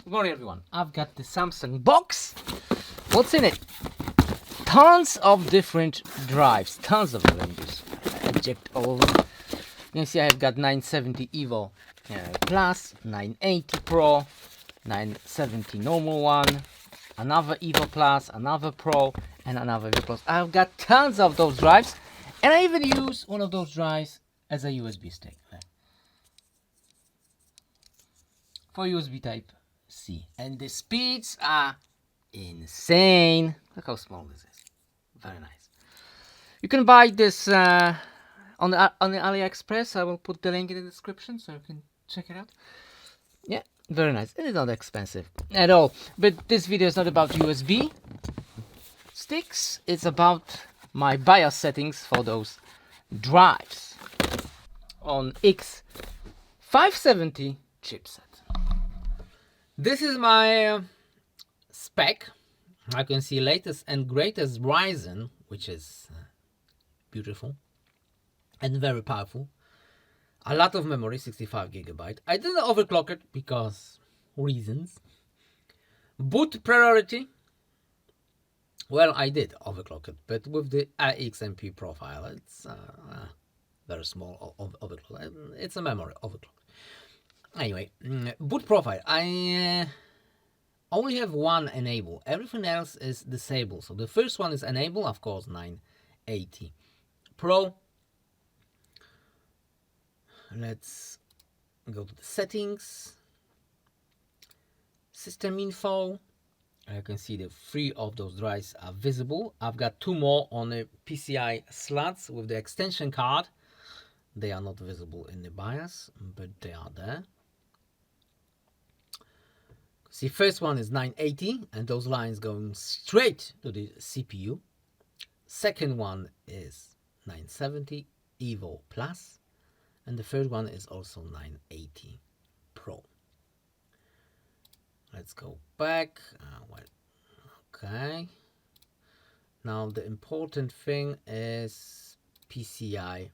Good morning, everyone. I've got the Samsung box. What's in it? Tons of different drives, tons of ranges. Eject all. You can see I've got 970 Evo Plus, 980 Pro, 970 normal one, another Evo Plus, another Pro, and another Evo Plus. I've got tons of those drives, and I even use one of those drives as a USB stick for USB Type C. And the speeds are insane. Look how small this is. Very nice. You can buy this on the AliExpress. I will put the link in the description so you can check it out. Yeah, very nice. It is not expensive at all. But this video is not about USB sticks. It's about my BIOS settings for those drives on X570 chipset. This is my spec. I can see latest and greatest Ryzen, which is beautiful and very powerful. A lot of memory, 65 GB. I didn't overclock it because reasons. Boot priority. Well, I did overclock it, but with the XMP profile, it's very small overclock. It's a memory overclock. Anyway, boot profile. I only have one enable. Everything else is disabled. So the first one is enable, of course, 980 Pro. Let's go to the settings, system info. You can see the 3 of those drives are visible. I've got 2 more on the PCI slots with the extension card. They are not visible in the BIOS, but they are there. See, first one is 980, and those lines going straight to the CPU. Second one is 970 Evo Plus, and the third one is also 980 Pro. Let's go back. Okay. Now the important thing is PCI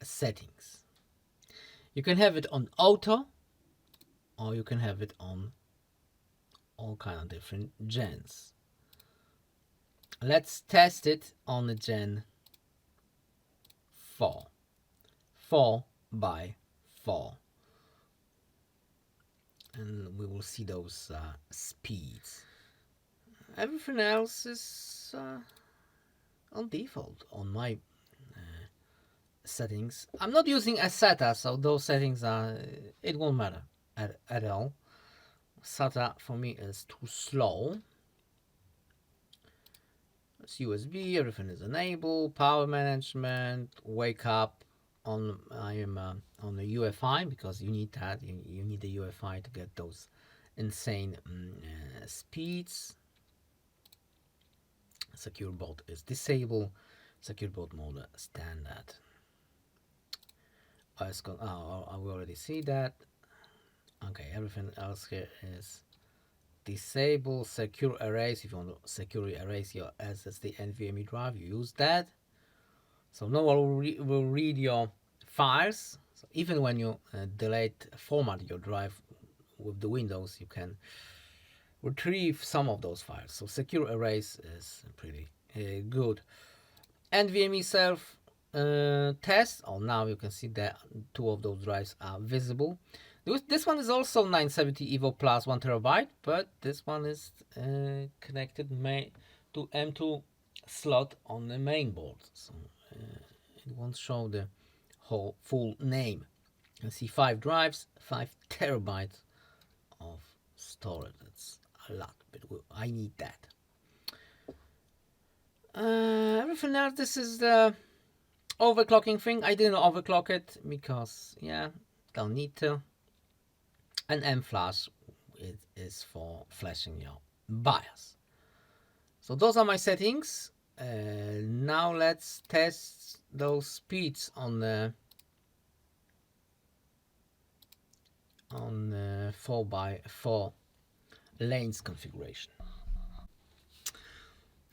settings. You can have it on auto, or you can have it on all kind of different gens. Let's test it on the Gen 4. 4x4. And we will see those speeds. Everything else is on default on my settings. I'm not using a SATA, so those settings are, it won't matter at all. SATA for me is too slow. It's USB, everything is enabled, power management, wake up. I am on the UEFI because you need that. You need the UEFI to get those insane speeds. Secure boot is disabled. Secure boot mode standard. We already see that. Okay, everything else here is disable. Secure erase. If you want to securely erase your SSD NVMe drive, you use that. So no one will read your files. So even when you format your drive with the Windows, you can retrieve some of those files. So secure erase is pretty good. NVMe self test. Oh, now you can see that 2 of those drives are visible. This one is also 970 Evo Plus 1 TB, but this one is connected to M.2 slot on the main board, so it won't show the whole full name. You can see 5 drives, 5 TB of storage. That's a lot, but I need that. Everything else, this is the overclocking thing. I didn't overclock it because, yeah, don't need to. And M-Flash is for flashing your BIOS. So those are my settings. Now let's test those speeds on the 4x4 lanes configuration.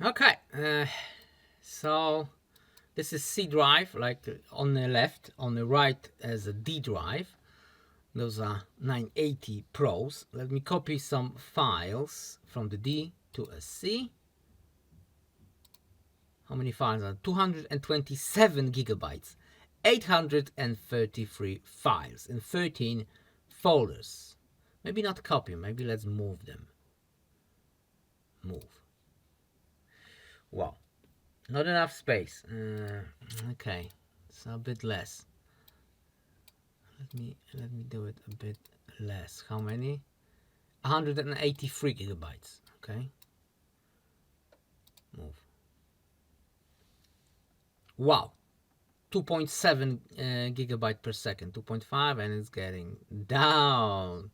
Okay, so this is C drive, like on the left, on the right as a D drive. Those are 980 Pros. Let me copy some files from the D to a C. How many files are 227 gigabytes, 833 files in 13 folders. Maybe not copy, maybe let's move them. Move. Wow, not enough space. Okay, so a bit less. Let me do it a bit less. How many? 183 gigabytes. Okay. Move. Wow. 2.7 gigabyte per second. 2.5 and it's getting down.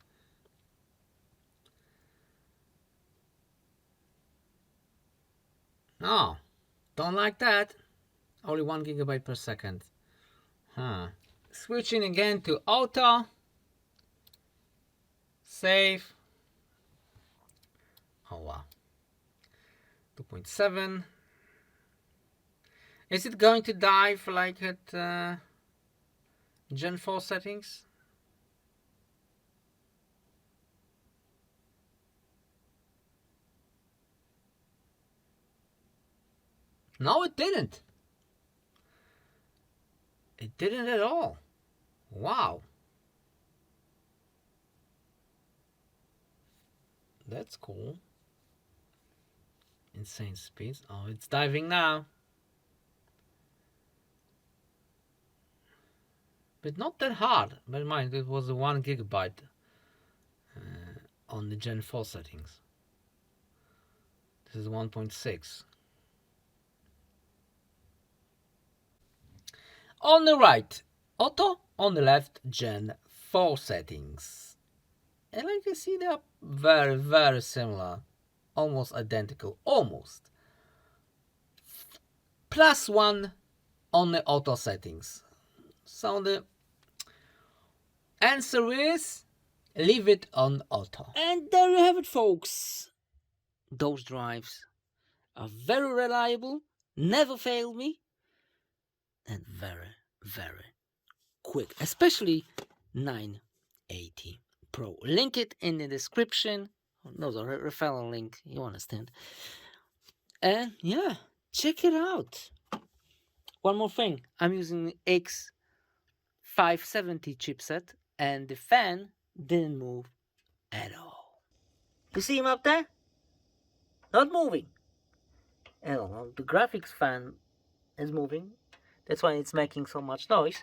Oh, don't like that. Only 1 gigabyte per second. Huh. Switching again to auto. Save. Oh wow. 2.7. Is it going to dive like at Gen 4 settings? No, it didn't. It didn't at all. Wow. That's cool. Insane speeds. Oh, it's diving now. But not that hard. Bear in mind, it was a 1 gigabyte on the Gen 4 settings. This is 1.6. On the right, auto. On the left, Gen 4 settings. And like you see, they are very, very similar. Almost identical. Almost. +1 on the auto settings. So the answer is leave it on auto. And there you have it, folks. Those drives are very reliable, never failed me, and very, very quick, especially 980 Pro. Link it in the description. Those are referral link, you understand. And yeah, check it out. One more thing, I'm using the X570 chipset, and the fan didn't move at all. You see him up there? Not moving. Oh, the graphics fan is moving. That's why it's making so much noise.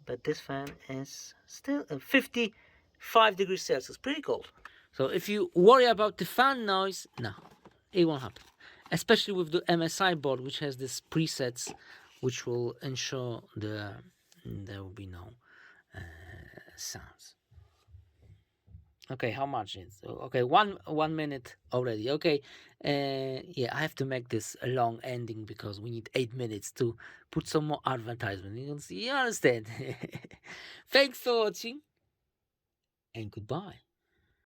But this fan is still at 55 degrees Celsius. Pretty cold. So if you worry about the fan noise, no, it won't happen. Especially with the MSI board, which has these presets, which will ensure there will be no sounds. Okay, how much is okay? One minute already. Okay, yeah, I have to make this a long ending because we need 8 minutes to put some more advertisement. You understand? Thanks for watching, and goodbye.